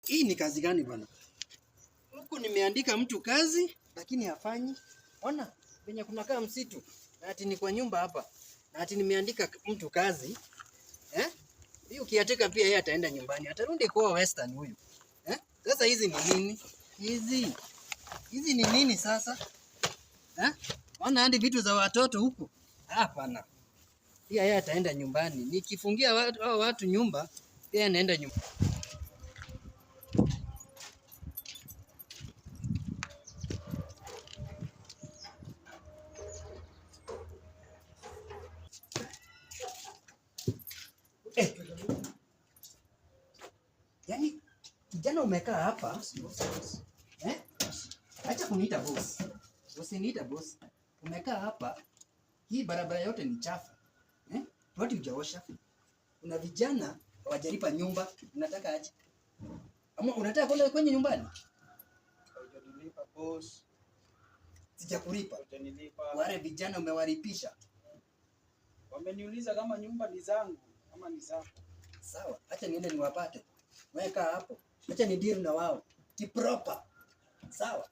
Hii ni kazi gani bwana? Huku nimeandika mtu kazi lakini hafanyi. Ona venye kunakaa msitu. Na ati ni kwa nyumba hapa. Na ati nimeandika mtu kazi. Hii ukiatika pia yeye ataenda nyumbani. Atarudi kwa Western huyu. Sasa hizi ni nini? Hizi ni nini sasa? Ona hadi vitu za watoto huku. Hapana. Pia yeye ataenda nyumbani. Nikifungia watu nyumba, pia anaenda nyumbani. Yaani kijana umekaa hapa, acha kuniita boss. Usiniita boss. Umekaa hapa, hii barabara yote ni chafu. Watu hujaosha. Kuna vijana hawajalipa nyumba, unataka aje? Ama unataka kwenda kwenye nyumbani? Haujanilipa boss. Sijakulipa. Hujanilipa. Wale vijana umewalipisha. Wameniuliza kama nyumba ni zangu ama ni zako. Sawa, acha niende niwapate. Wewe kaa hapo. Acha ni deal na wao. Kiproper. Sawa.